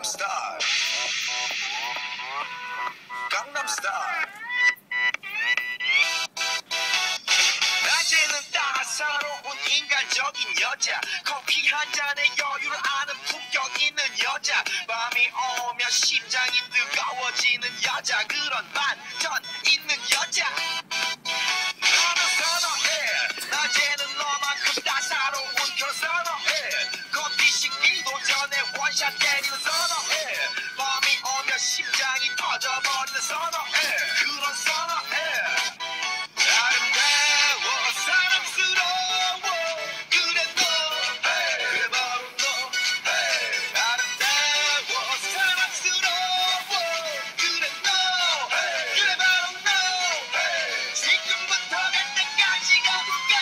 스타일 강남 스타일 낮에는 따사로운 인간적인 여자 커피 한 잔에 여유를 아는 품격 있는 여자 밤이 오면 심장이 뜨거워지는 여자 그런 반전 있는 여자 너는 선호해 낮에는 너만큼 따사로운 그런 선호해 커피 식기도 전에 원샷 때리는 선호해 밤이 오면 심장이 터져버리는 선호해 그런 선호해 아름다워 사랑스러워 그래 너 그래 바로 너 아름다워 사랑스러워 그래 너 그래 바로 너 지금부터 갈 때까지 가볼까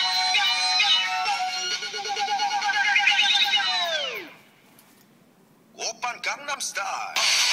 오빤 강남 스타일